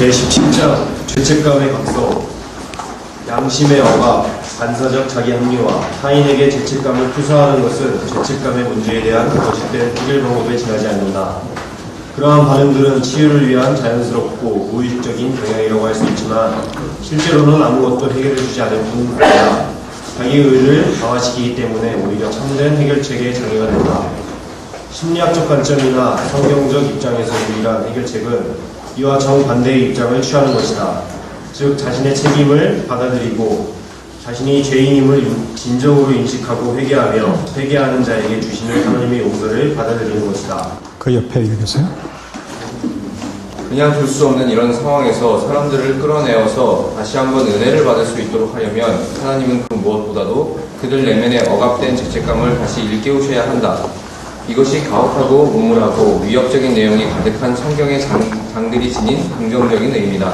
제17장 죄책감의 각서. 양심의 억압, 반사적 자기 합리화, 타인에게 죄책감을 투사하는 것은 죄책감의 문제에 대한 거짓된 해결 방법에 지나지 않는다. 그러한 반응들은 치유를 위한 자연스럽고 무의식적인 경향이라고 할 수 있지만 실제로는 아무것도 해결해주지 않을 뿐이다. 자기 의를 강화시키기 때문에 오히려 참된 해결책의 장애가 된다. 심리학적 관점이나 성경적 입장에서 유일한 해결책은 이와 정반대의 입장을 취하는 것이다. 즉 자신의 책임을 받아들이고 자신이 죄인임을 진정으로 인식하고 회개하며 회개하는 자에게 주시는 하나님의 용서를 받아들이는 것이다. 그 옆에 읽으세요. 그냥 둘 수 없는 이런 상황에서 사람들을 끌어내어서 다시 한번 은혜를 받을 수 있도록 하려면 하나님은 그 무엇보다도 그들 내면의 억압된 죄책감을 다시 일깨우셔야 한다. 이것이 가혹하고 우물하고 위협적인 내용이 가득한 성경의 장들이 지닌 긍정적인 의미다.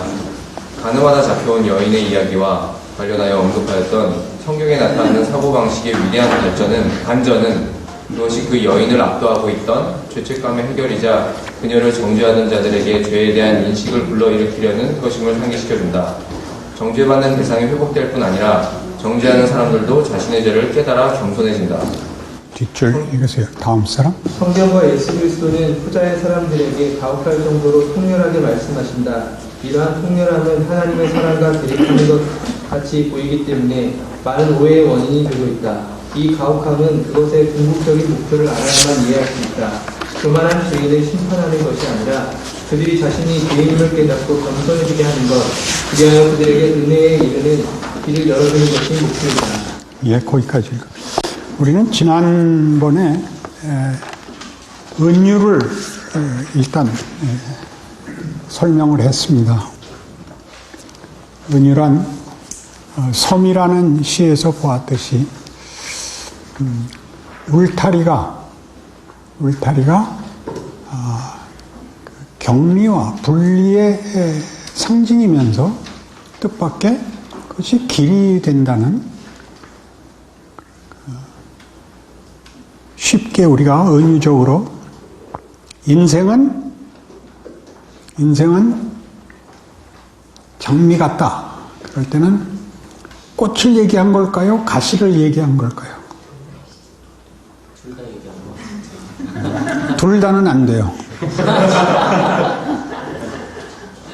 가늠하다 잡혀온 여인의 이야기와 관련하여 언급하였던 성경에 나타나는 사고방식의 위대한 반전은 그것이 그 여인을 압도하고 있던 죄책감의 해결이자 그녀를 정죄하는 자들에게 죄에 대한 인식을 불러일으키려는 것임을 상기시켜준다. 정죄받는 대상이 회복될 뿐 아니라 정죄하는 사람들도 자신의 죄를 깨달아 겸손해진다. 뒷줄 읽으세요. 다음 사람. 성경과 예수 그리스도는 후자의 사람들에게 가혹할 정도로 통렬하게 말씀하신다. 이러한 통렬함은 하나님의 사랑과 대립하는 것 같이 보이기 때문에 많은 오해의 원인이 되고 있다. 이 가혹함은 그것의 궁극적인 목표를 알아야만 이해할 수 있다. 교만한 죄인을 심판하는 것이 아니라 그들이 자신이 죄인임을 깨닫고 겸손해지게 하는 것, 그리하여 그들에게 은혜에 이르는 길을 열어주는 것이 목표이다. 예, 거기까지 읽어. 우리는 지난번에 은유를 일단 설명을 했습니다. 은유란 섬이라는 시에서 보았듯이 울타리가 격리와 분리의 상징이면서 뜻밖의 그것이 길이 된다는, 쉽게 우리가 은유적으로 인생은 장미 같다. 그럴 때는 꽃을 얘기한 걸까요? 가시를 얘기한 걸까요? 둘 다는 안 돼요.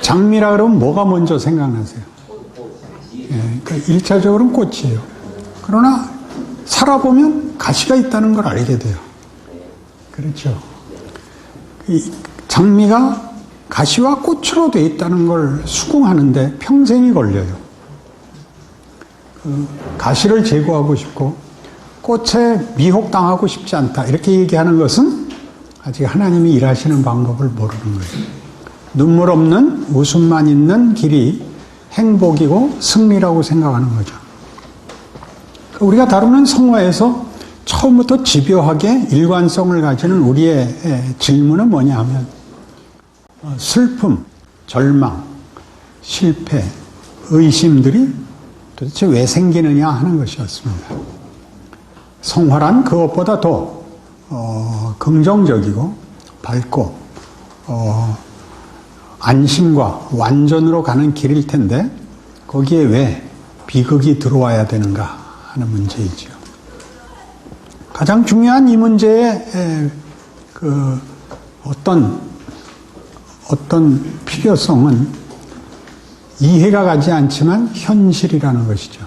장미라 그러면 뭐가 먼저 생각나세요? 예, 그러니까 1차적으로는 꽃이에요. 그러나 살아보면 가시가 있다는 걸 알게 돼요. 그렇죠. 이 장미가 가시와 꽃으로 되어 있다는 걸 수긍하는데 평생이 걸려요. 가시를 제거하고 싶고 꽃에 미혹당하고 싶지 않다. 이렇게 얘기하는 것은 아직 하나님이 일하시는 방법을 모르는 거예요. 눈물 없는 웃음만 있는 길이 행복이고 승리라고 생각하는 거죠. 우리가 다루는 성화에서 처음부터 집요하게 일관성을 가지는 우리의 질문은 뭐냐 하면 슬픔, 절망, 실패, 의심들이 도대체 왜 생기느냐 하는 것이었습니다. 성화란 그것보다 더 긍정적이고 밝고 안심과 완전으로 가는 길일 텐데 거기에 왜 비극이 들어와야 되는가 하는 문제이죠. 가장 중요한 이 문제의 어떤 필요성은 이해가 가지 않지만 현실이라는 것이죠.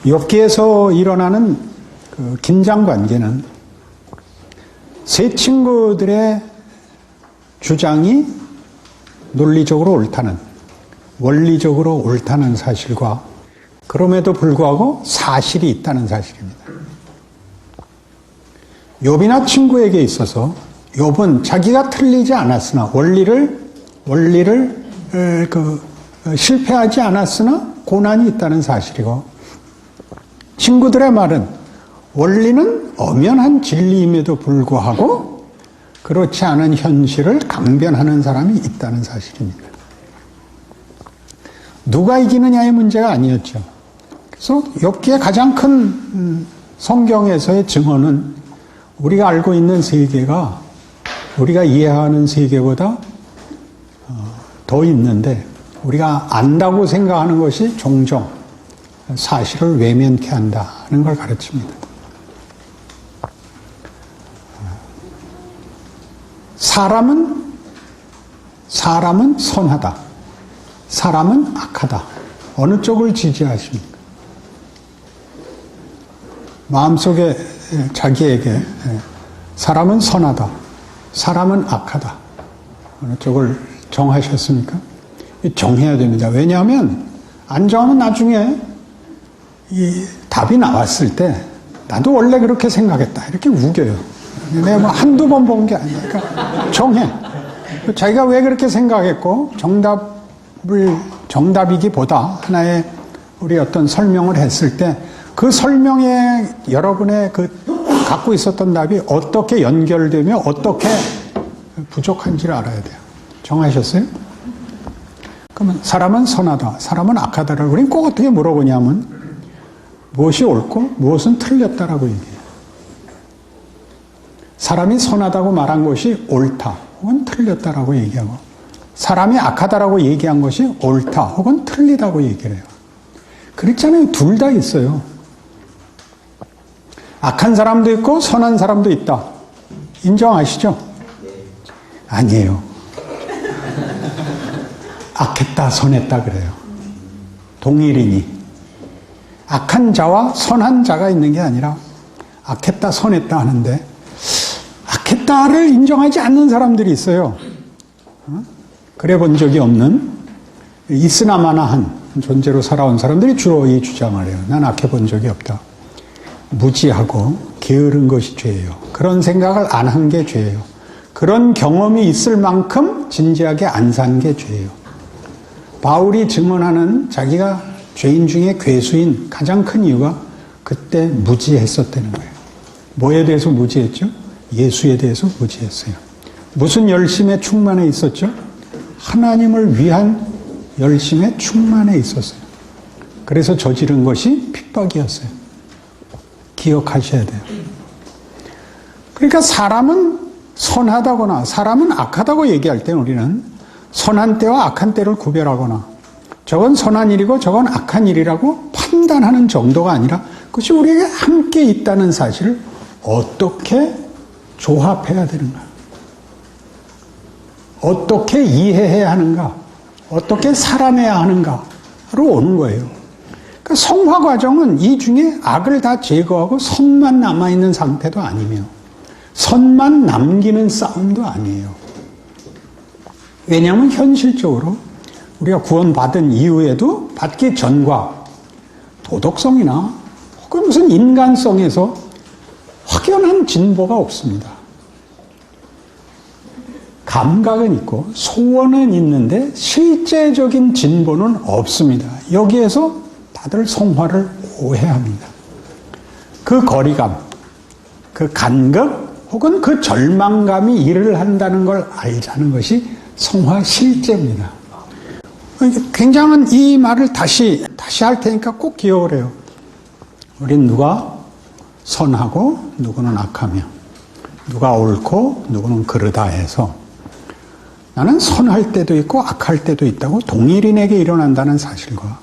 엽기에서 일어나는 그 긴장 관계는 세 친구들의 주장이 논리적으로 옳다는, 원리적으로 옳다는 사실과 그럼에도 불구하고 사실이 있다는 사실입니다. 욥이나 친구에게 있어서 욥은 자기가 틀리지 않았으나 원리를 실패하지 않았으나 고난이 있다는 사실이고, 친구들의 말은 원리는 엄연한 진리임에도 불구하고 그렇지 않은 현실을 강변하는 사람이 있다는 사실입니다. 누가 이기느냐의 문제가 아니었죠. 그래서 욥기의 가장 큰 성경에서의 증언은 우리가 알고 있는 세계가 우리가 이해하는 세계보다 더 있는데 우리가 안다고 생각하는 것이 종종 사실을 외면케 한다는 걸 가르칩니다. 사람은 선하다. 사람은 악하다. 어느 쪽을 지지하십니까? 마음속에 자기에게 사람은 선하다. 사람은 악하다. 어느 쪽을 정하셨습니까? 정해야 됩니다. 왜냐하면 안 정하면 나중에 이 답이 나왔을 때 나도 원래 그렇게 생각했다. 이렇게 우겨요. 내가 뭐 한두 번 본 게 아니야. 그러니까 정해. 자기가 왜 그렇게 생각했고 정답이기보다 하나의 우리 어떤 설명을 했을 때 그 설명에 여러분의 그 갖고 있었던 답이 어떻게 연결되며 어떻게 부족한지를 알아야 돼요. 정하셨어요? 그러면 사람은 선하다, 사람은 악하다라고 우리는 꼭 어떻게 물어보냐면 무엇이 옳고 무엇은 틀렸다라고 얘기해요. 사람이 선하다고 말한 것이 옳다 혹은 틀렸다라고 얘기하고 사람이 악하다라고 얘기한 것이 옳다 혹은 틀리다고 얘기를 해요. 그렇잖아요. 둘 다 있어요. 악한 사람도 있고 선한 사람도 있다. 인정하시죠? 아니에요. 악했다, 선했다 그래요. 동일이니. 악한 자와 선한 자가 있는 게 아니라 악했다, 선했다 하는데 악했다를 인정하지 않는 사람들이 있어요. 그래 본 적이 없는 있으나마나한 존재로 살아온 사람들이 주로 이 주장을 해요. 난 악해 본 적이 없다. 무지하고 게으른 것이 죄예요. 그런 생각을 안 한 게 죄예요. 그런 경험이 있을 만큼 진지하게 안 산 게 죄예요. 바울이 증언하는 자기가 죄인 중에 괴수인 가장 큰 이유가 그때 무지했었다는 거예요. 뭐에 대해서 무지했죠? 예수에 대해서 무지했어요. 무슨 열심에 충만해 있었죠? 하나님을 위한 열심에 충만해 있었어요. 그래서 저지른 것이 핍박이었어요. 기억하셔야 돼요. 그러니까 사람은 선하다거나 사람은 악하다고 얘기할 때 우리는 선한 때와 악한 때를 구별하거나 저건 선한 일이고 저건 악한 일이라고 판단하는 정도가 아니라 그것이 우리에게 함께 있다는 사실을 어떻게 조합해야 되는가, 어떻게 이해해야 하는가, 어떻게 살아내야 하는가로 오는 거예요. 그러니까 성화 과정은 이 중에 악을 다 제거하고 선만 남아있는 상태도 아니며 선만 남기는 싸움도 아니에요. 왜냐하면 현실적으로 우리가 구원받은 이후에도 받기 전과 도덕성이나 혹은 무슨 인간성에서 확연한 진보가 없습니다. 감각은 있고 소원은 있는데 실제적인 진보는 없습니다. 여기에서 다들 성화를 오해합니다. 그 거리감, 그 간극 혹은 그 절망감이 일을 한다는 걸 알자는 것이 성화 실제입니다. 굉장한 이 말을 다시 할 테니까 꼭 기억을 해요. 우린 누가 선하고 누구는 악하며 누가 옳고 누구는 그르다 해서 나는 선할 때도 있고 악할 때도 있다고 동일인에게 일어난다는 사실과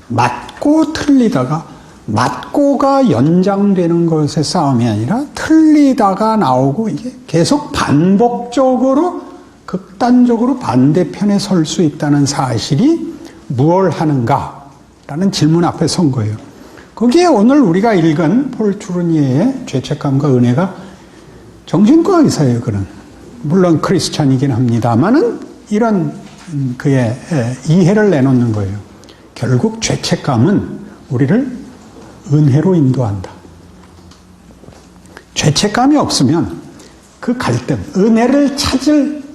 맞고 틀리다가 맞고가 연장되는 것의 싸움이 아니라 틀리다가 나오고 이게 계속 반복적으로 극단적으로 반대편에 설 수 있다는 사실이 무엇을 하는가라는 질문 앞에 선 거예요. 거기에 오늘 우리가 읽은 폴 투르니에의 죄책감과 은혜가 정신과 의사예요. 그는 물론 크리스찬이긴 합니다만은 이런 그의 이해를 내놓는 거예요. 결국 죄책감은 우리를 은혜로 인도한다. 죄책감이 없으면 그 갈등, 은혜를 찾을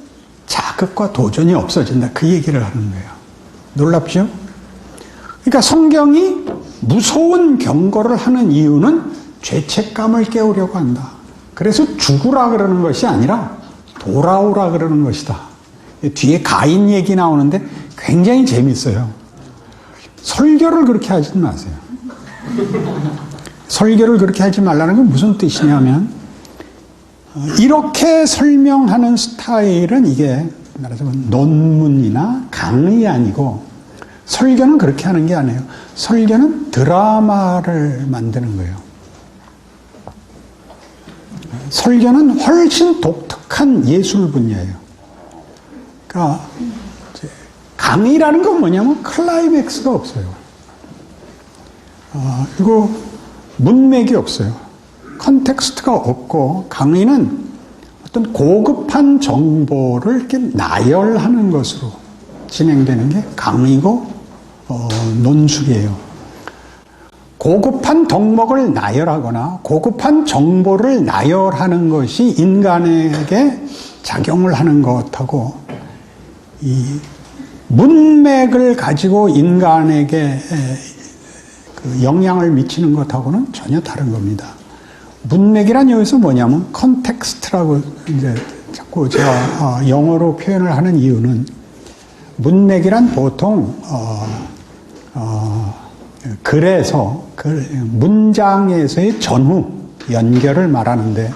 자극과 도전이 없어진다. 그 얘기를 하는 거예요. 놀랍죠? 그러니까 성경이 무서운 경고를 하는 이유는 죄책감을 깨우려고 한다. 그래서 죽으라 그러는 것이 아니라 돌아오라 그러는 것이다. 뒤에 가인 얘기 나오는데 굉장히 재밌어요. 설교를 그렇게 하지 마세요. 설교를 그렇게 하지 말라는 건 무슨 뜻이냐면 이렇게 설명하는 스타일은 이게 말하자면 논문이나 강의 아니고 설교는 그렇게 하는 게 아니에요. 설교는 드라마를 만드는 거예요. 설교는 훨씬 독특한 예술 분야예요. 그러니까 강의라는 건 뭐냐면 클라이맥스가 없어요. 그리고 문맥이 없어요. 컨텍스트가 없고 강의는 어떤 고급한 정보를 이렇게 나열하는 것으로 진행되는 게 강의고 논술이에요. 고급한 덕목을 나열하거나 고급한 정보를 나열하는 것이 인간에게 작용을 하는 것하고 이 문맥을 가지고 인간에게 그 영향을 미치는 것하고는 전혀 다른 겁니다. 문맥이란 여기서 뭐냐면 컨텍스트라고 이제 자꾸 제가 영어로 표현을 하는 이유는 문맥이란 보통 글에서 문장에서의 전후 연결을 말하는데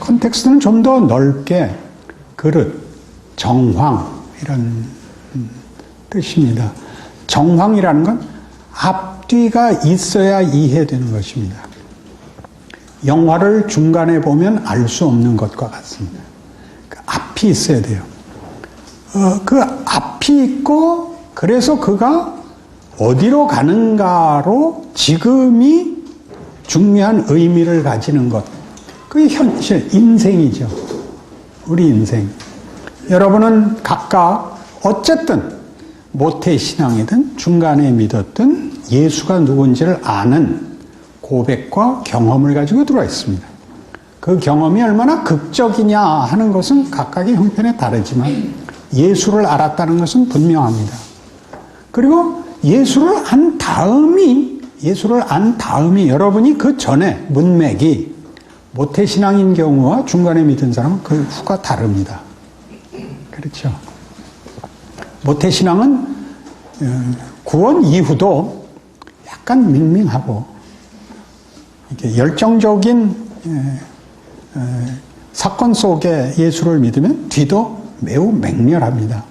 컨텍스트는 좀 더 넓게 그릇, 정황 이런 뜻입니다. 정황이라는 건 앞뒤가 있어야 이해되는 것입니다. 영화를 중간에 보면 알 수 없는 것과 같습니다. 그 앞이 있어야 돼요. 그 앞이 있고 그래서 그가 어디로 가는가로 지금이 중요한 의미를 가지는 것. 그게 현실, 인생이죠. 우리 인생. 여러분은 각각 어쨌든 모태신앙이든 중간에 믿었든 예수가 누군지를 아는 고백과 경험을 가지고 들어와 있습니다. 그 경험이 얼마나 극적이냐 하는 것은 각각의 형편에 다르지만 예수를 알았다는 것은 분명합니다. 그리고 예수를 안 다음이 여러분이 그 전에 문맥이 모태신앙인 경우와 중간에 믿은 사람은 그 후가 다릅니다. 그렇죠. 모태신앙은 구원 이후도 약간 밍밍하고 이렇게 열정적인 사건 속에 예수를 믿으면 뒤도 매우 맹렬합니다.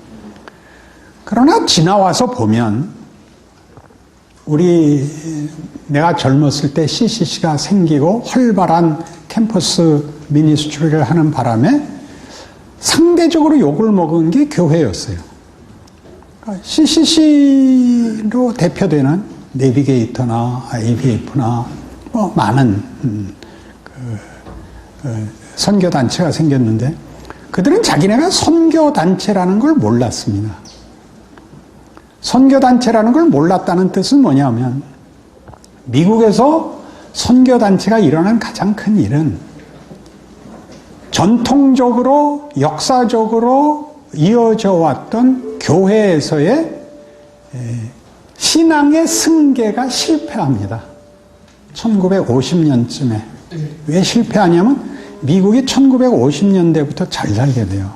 그러나 지나와서 보면 내가 젊었을 때 CCC가 생기고 활발한 캠퍼스 미니스트리를 하는 바람에 상대적으로 욕을 먹은 게 교회였어요. CCC로 대표되는 내비게이터나 IBF나 많은 선교단체가 생겼는데 그들은 자기네가 선교단체라는 걸 몰랐습니다. 선교단체라는 걸 몰랐다는 뜻은 뭐냐면 미국에서 선교단체가 일어난 가장 큰 일은 전통적으로 역사적으로 이어져 왔던 교회에서의 신앙의 승계가 실패합니다. 1950년쯤에. 왜 실패하냐면 미국이 1950년대부터 잘 살게 돼요.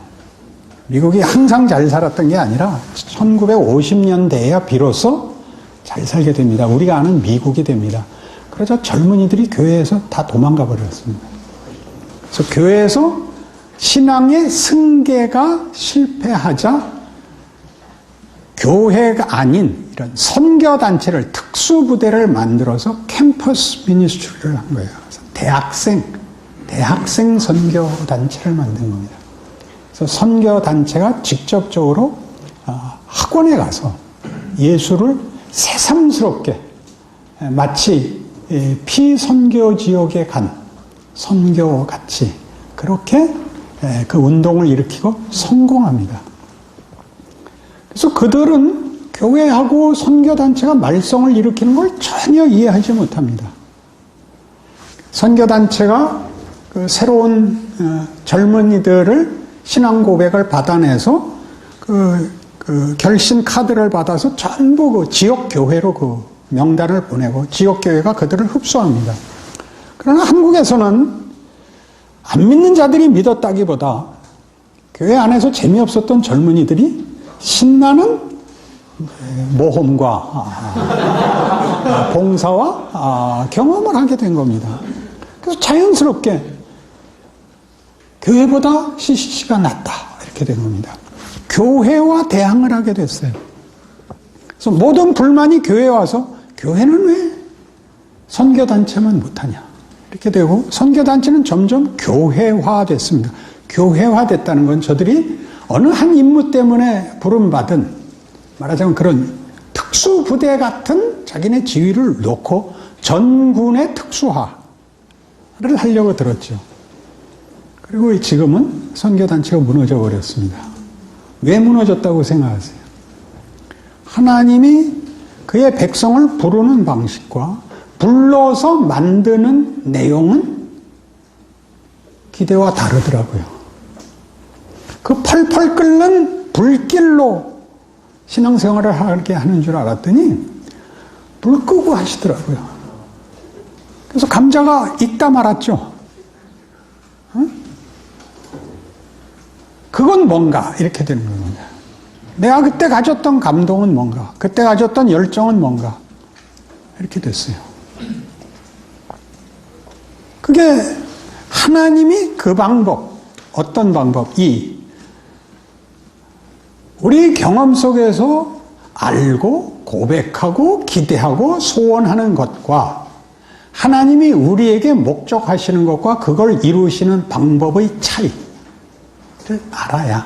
미국이 항상 잘 살았던 게 아니라 1950년대에야 비로소 잘 살게 됩니다. 우리가 아는 미국이 됩니다. 그러자 젊은이들이 교회에서 다 도망가 버렸습니다. 그래서 교회에서 신앙의 승계가 실패하자 교회가 아닌 이런 선교단체를 특수부대를 만들어서 캠퍼스 미니스트리를 한 거예요. 그래서 대학생 선교단체를 만든 겁니다. 그래서 선교단체가 직접적으로 학원에 가서 예수를 새삼스럽게 마치 피선교 지역에 간 선교같이 그렇게 그 운동을 일으키고 성공합니다. 그래서 그들은 교회하고 선교단체가 말썽을 일으키는 걸 전혀 이해하지 못합니다. 선교단체가 그 새로운 젊은이들을 신앙 고백을 받아내서 그 결신 카드를 받아서 전부 그 지역 교회로 그 명단을 보내고 지역 교회가 그들을 흡수합니다. 그러나 한국에서는 안 믿는 자들이 믿었다기보다 교회 안에서 재미없었던 젊은이들이 신나는 모험과 봉사와 경험을 하게 된 겁니다. 그래서 자연스럽게 교회보다 CCC가 낫다 이렇게 된 겁니다. 교회와 대항을 하게 됐어요. 그래서 모든 불만이 교회에 와서 교회는 왜 선교단체만 못하냐 이렇게 되고 선교단체는 점점 교회화됐습니다. 교회화됐다는 건 저들이 어느 한 임무 때문에 부름받은 말하자면 그런 특수부대 같은 자기네 지위를 놓고 전군의 특수화를 하려고 들었죠. 그리고 지금은 선교단체가 무너져 버렸습니다. 왜 무너졌다고 생각하세요? 하나님이 그의 백성을 부르는 방식과 불러서 만드는 내용은 기대와 다르더라고요. 그 펄펄 끓는 불길로 신앙생활을 하게 하는 줄 알았더니 불 끄고 하시더라고요. 그래서 감자가 익다 말았죠. 그건 뭔가 이렇게 되는 겁니다. 내가 그때 가졌던 감동은 뭔가, 그때 가졌던 열정은 뭔가 이렇게 됐어요. 그게 하나님이 그 방법, 어떤 방법, 우리 경험 속에서 알고 고백하고 기대하고 소원하는 것과 하나님이 우리에게 목적하시는 것과 그걸 이루시는 방법의 차이를 알아야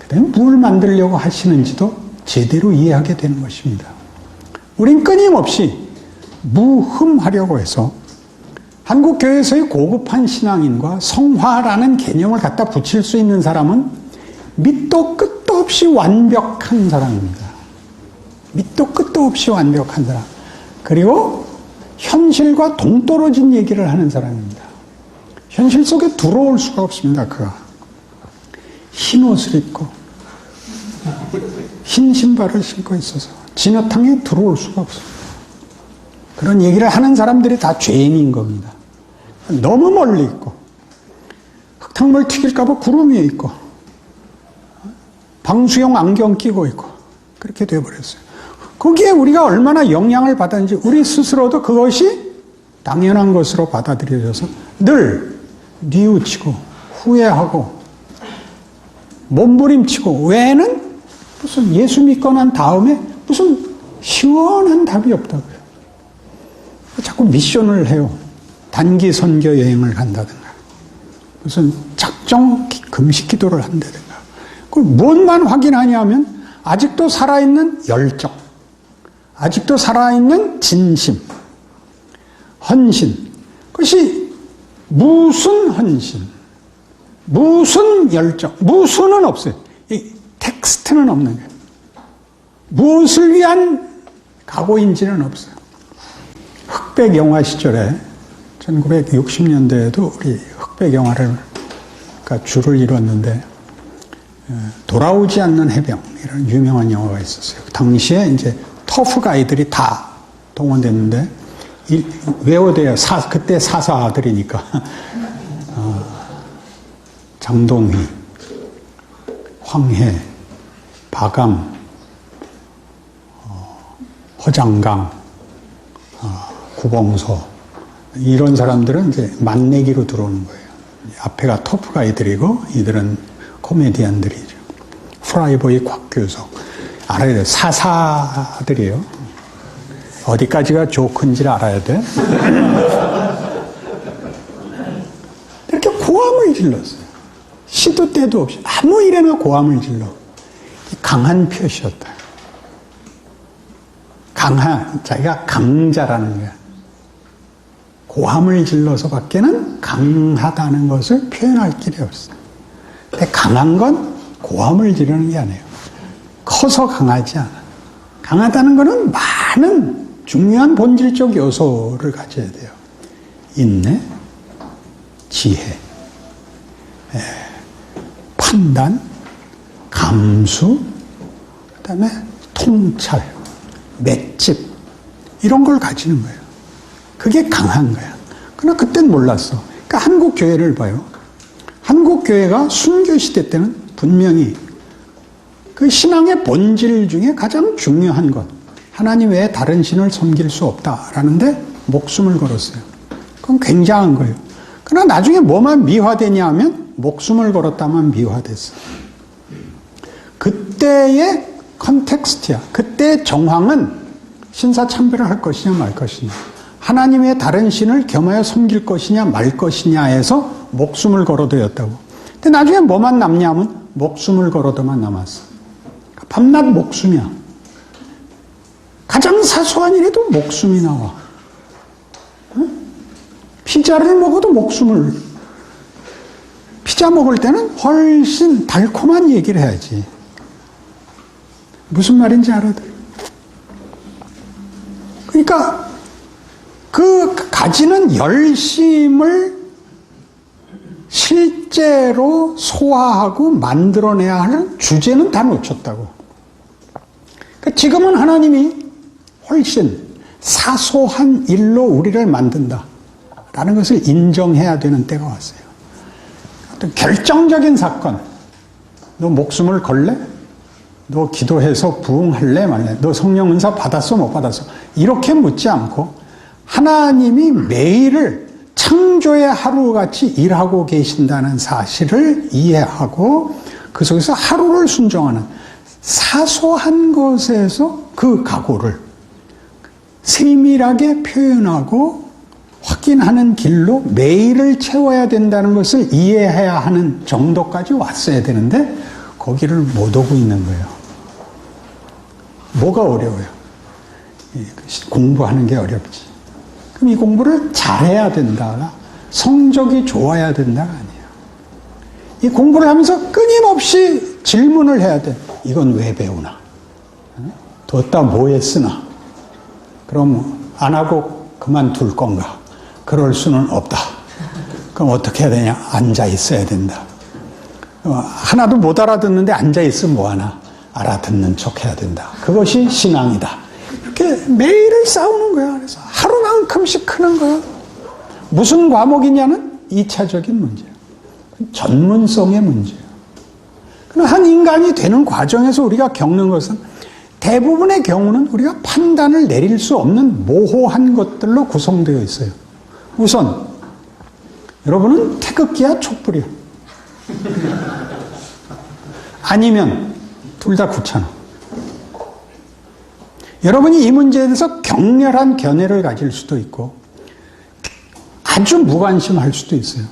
그다음에 뭘 만들려고 하시는지도 제대로 이해하게 되는 것입니다. 우린 끊임없이 무흠하려고 해서 한국 교회에서의 고급한 신앙인과 성화라는 개념을 갖다 붙일 수 있는 사람은 밑도 끝도 없이 완벽한 사람입니다. 밑도 끝도 없이 완벽한 사람. 그리고 현실과 동떨어진 얘기를 하는 사람입니다. 현실 속에 들어올 수가 없습니다. 그가 흰 옷을 입고 흰 신발을 신고 있어서 진흙탕에 들어올 수가 없습니다. 그런 얘기를 하는 사람들이 다 죄인인 겁니다. 너무 멀리 있고 흙탕물 튀길까봐 구름 위에 있고 방수용 안경 끼고 있고 그렇게 되어버렸어요. 거기에 우리가 얼마나 영향을 받았는지 우리 스스로도 그것이 당연한 것으로 받아들여져서 늘 뉘우치고 후회하고 몸부림치고 외에는 무슨 예수 믿고 난 다음에 무슨 시원한 답이 없다고요. 자꾸 미션을 해요. 단기 선교 여행을 간다든가 무슨 작정 금식 기도를 한다든가 그 무엇만 확인하냐면 아직도 살아있는 열정, 아직도 살아있는 진심, 헌신. 그것이 무슨 헌신, 무슨 열정, 무슨은 없어요. 이 텍스트는 없는 거예요. 무엇을 위한 각오인지는 없어요. 흑백 영화 시절에 1960년대에도 우리 흑백 영화를 그러니까 줄을 이뤘는데 돌아오지 않는 해병 이런 유명한 영화가 있었어요. 당시에 이제 터프 가이들이 다 동원됐는데 외워돼요. 그때 사사 아들이니까 장동휘, 황해, 박암, 허장강, 구봉서 이런 사람들은 이제 만내기로 들어오는 거예요. 앞에가 터프 가이들이고 이들은 코미디언들이죠. 프라이보이 곽규석 알아야 돼요. 사사들이에요. 어디까지가 조크인지를 알아야 돼. 이렇게 고함을 질렀어요. 시도 때도 없이 아무 일에나 고함을 질러. 강한 표시였다. 자기가 강자라는 거야. 고함을 질러서 밖에는 강하다는 것을 표현할 길이 없어요. 근데 강한 건 고함을 지르는 게 아니에요. 커서 강하지 않아. 강하다는 것은 많은 중요한 본질적 요소를 가져야 돼요. 인내, 지혜, 판단, 감수, 그다음에 통찰, 맷집 이런 걸 가지는 거예요. 그게 강한 거야. 그러나 그땐 몰랐어. 그러니까 한국 교회를 봐요. 한국 교회가 순교 시대 때는 분명히 그 신앙의 본질 중에 가장 중요한 것, 하나님 외에 다른 신을 섬길 수 없다라는데 목숨을 걸었어요. 그건 굉장한 거예요. 그러나 나중에 뭐만 미화되냐 하면 목숨을 걸었다만 미화됐어요. 그때의 컨텍스트야. 그때의 정황은 신사참배를 할 것이냐 말 것이냐, 하나님의 다른 신을 겸하여 섬길 것이냐 말 것이냐에서 목숨을 걸어도였다고. 근데 나중에 뭐만 남냐면 목숨을 걸어도만 남았어. 밤낮 목숨이야. 가장 사소한 일에도 목숨이 나와. 피자를 먹어도 목숨을. 피자 먹을 때는 훨씬 달콤한 얘기를 해야지. 무슨 말인지 알아들. 그러니까 그 가지는 열심을 실제로 소화하고 만들어내야 하는 주제는 다 놓쳤다고. 그러니까 지금은 하나님이 훨씬 사소한 일로 우리를 만든다 라는 것을 인정해야 되는 때가 왔어요. 어떤 결정적인 사건, 너 목숨을 걸래? 너 기도해서 부흥할래 말래? 너 성령 은사 받았어 못 받았어? 이렇게 묻지 않고 하나님이 매일을 창조의 하루같이 일하고 계신다는 사실을 이해하고 그 속에서 하루를 순종하는 사소한 것에서 그 각오를 세밀하게 표현하고 확인하는 길로 매일을 채워야 된다는 것을 이해해야 하는 정도까지 왔어야 되는데 거기를 못 오고 있는 거예요. 뭐가 어려워요? 공부하는 게 어렵지. 그럼 이 공부를 잘해야 된다, 성적이 좋아야 된다가 아니에요. 이 공부를 하면서 끊임없이 질문을 해야 돼. 이건 왜 배우나? 뒀다 뭐에 쓰나? 그럼 안 하고 그만둘 건가? 그럴 수는 없다. 그럼 어떻게 해야 되냐? 앉아 있어야 된다. 하나도 못 알아듣는데 앉아 있으면 뭐하나? 알아듣는 척 해야 된다. 그것이 신앙이다. 이렇게 매일을 싸우는 거야. 그래서 하루만큼씩 크는 거야. 무슨 과목이냐는 2차적인 문제야. 전문성의 문제야. 한 인간이 되는 과정에서 우리가 겪는 것은 대부분의 경우는 우리가 판단을 내릴 수 없는 모호한 것들로 구성되어 있어요. 우선 여러분은 태극기야 촛불이야? 아니면 둘 다 귀찮아. 여러분이 이 문제에 대해서 격렬한 견해를 가질 수도 있고 아주 무관심할 수도 있어요.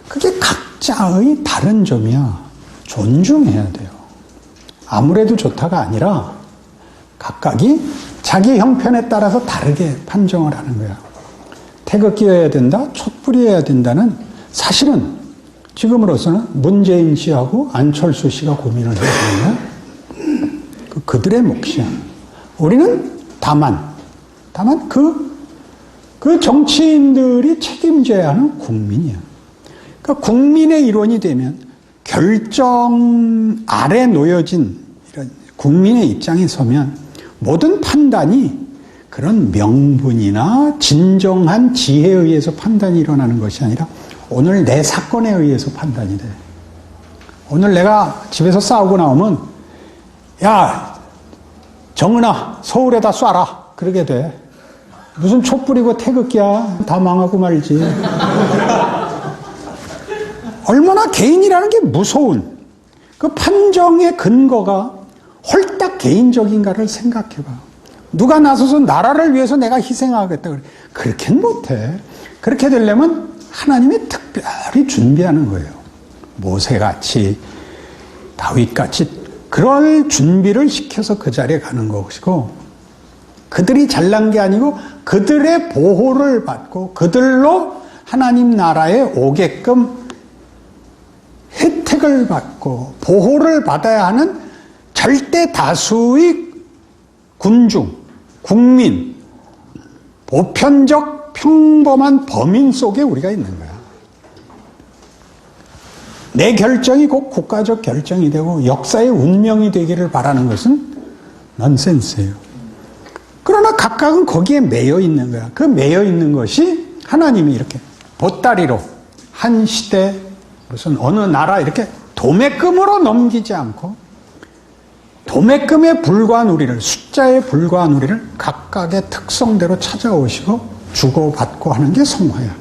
그게 각자의 다른 점이야. 존중해야 돼요. 아무래도 좋다가 아니라 각각이 자기 형편에 따라서 다르게 판정을 하는 거야. 태극기여야 된다, 촛불이어야 된다는 사실은 지금으로서는 문재인 씨하고 안철수 씨가 고민을 해야 되는 거야. 그들의 몫이야. 우리는 다만 그 정치인들이 책임져야 하는 국민이야. 그러니까 국민의 일원이 되면 결정 아래 놓여진 이런 국민의 입장에 서면 모든 판단이 그런 명분이나 진정한 지혜에 의해서 판단이 일어나는 것이 아니라 오늘 내 사건에 의해서 판단이 돼. 오늘 내가 집에서 싸우고 나오면 야 정은아 서울에다 쏴라 그러게 돼. 무슨 촛불이고 태극기야. 다 망하고 말지. 얼마나 개인이라는 게 무서운 그 판정의 근거가 홀딱 개인적인가를 생각해봐. 누가 나서서 나라를 위해서 내가 희생하겠다 그래. 그렇게는 못해. 그렇게 되려면 하나님이 특별히 준비하는 거예요. 모세같이 다윗같이 그럴 준비를 시켜서 그 자리에 가는 것이고 그들이 잘난 게 아니고 그들의 보호를 받고 그들로 하나님 나라에 오게끔 혜택을 받고 보호를 받아야 하는 절대 다수의 군중, 국민, 보편적 평범한 범인 속에 우리가 있는 거야. 내 결정이 곧 국가적 결정이 되고 역사의 운명이 되기를 바라는 것은 넌센스예요. 그러나 각각은 거기에 매여 있는 거야. 그 매여 있는 것이 하나님이 이렇게 보따리로 한 시대 무슨 어느 나라 이렇게 도매금으로 넘기지 않고 도매금에 불과한 우리를 숫자에 불과한 우리를 각각의 특성대로 찾아오시고 주고받고 하는 게 성화야.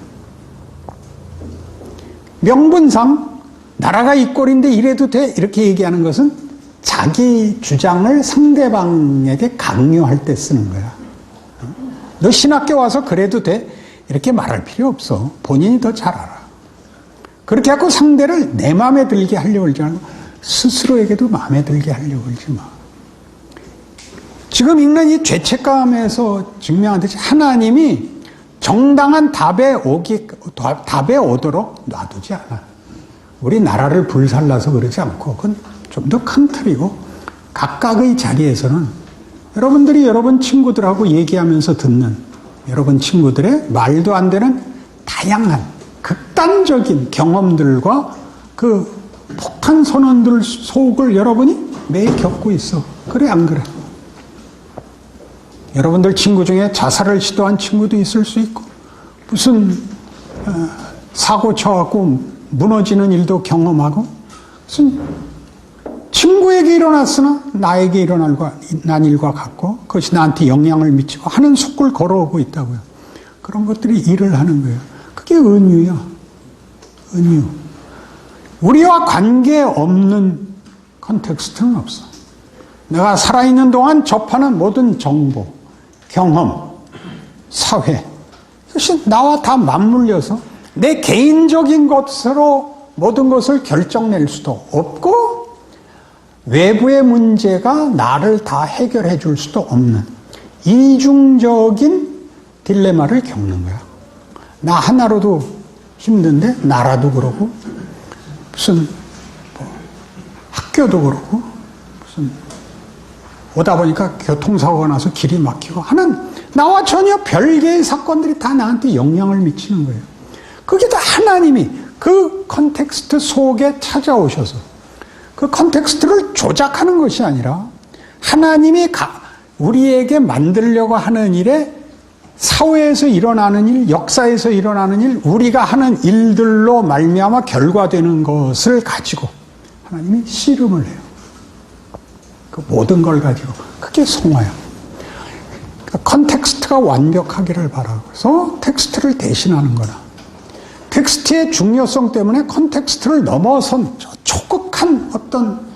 명분상 나라가 이 꼴인데 이래도 돼 이렇게 얘기하는 것은 자기 주장을 상대방에게 강요할 때 쓰는 거야. 너 신학교 와서 그래도 돼? 이렇게 말할 필요 없어. 본인이 더 잘 알아. 그렇게 하고 상대를 내 마음에 들게 하려고 하지 말고 스스로에게도 마음에 들게 하려고 하지 마. 지금 읽는 이 죄책감에서 증명하듯이 하나님이 정당한 답에 오도록 놔두지 않아. 우리 나라를 불살라서 그러지 않고 그건 좀 더 큰 틀이고 각각의 자리에서는 여러분들이 여러분 친구들하고 얘기하면서 듣는 여러분 친구들의 말도 안 되는 다양한 극단적인 경험들과 그 폭탄 선언들 속을 여러분이 매일 겪고 있어. 그래 안 그래? 여러분들 친구 중에 자살을 시도한 친구도 있을 수 있고 무슨 사고 쳐갖고 무너지는 일도 경험하고 무슨 친구에게 일어났으나 나에게 난 일과 같고 그것이 나한테 영향을 미치고 하는 속을 걸어오고 있다고요. 그런 것들이 일을 하는 거예요. 그게 은유야. 은유. 우리와 관계없는 컨텍스트는 없어. 내가 살아있는 동안 접하는 모든 정보, 경험, 사회 이것이 나와 다 맞물려서 내 개인적인 것으로 모든 것을 결정낼 수도 없고 외부의 문제가 나를 다 해결해 줄 수도 없는 이중적인 딜레마를 겪는 거야. 나 하나로도 힘든데 나라도 그러고 무슨 학교도 그렇고 무슨 오다 보니까 교통사고가 나서 길이 막히고 하는 나와 전혀 별개의 사건들이 다 나한테 영향을 미치는 거예요. 그게 다 하나님이 그 컨텍스트 속에 찾아오셔서 그 컨텍스트를 조작하는 것이 아니라 하나님이 우리에게 만들려고 하는 일에 사회에서 일어나는 일, 역사에서 일어나는 일, 우리가 하는 일들로 말미암아 결과되는 것을 가지고 하나님이 씨름을 해요. 그 모든 걸 가지고. 그게 성화야. 그러니까 컨텍스트가 완벽하기를 바라고 그래서 텍스트를 대신하는 거나 텍스트의 중요성 때문에 컨텍스트를 넘어선 초극한 어떤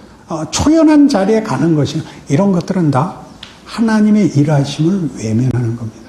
초연한 자리에 가는 것이 이런 것들은 다 하나님의 일하심을 외면하는 겁니다.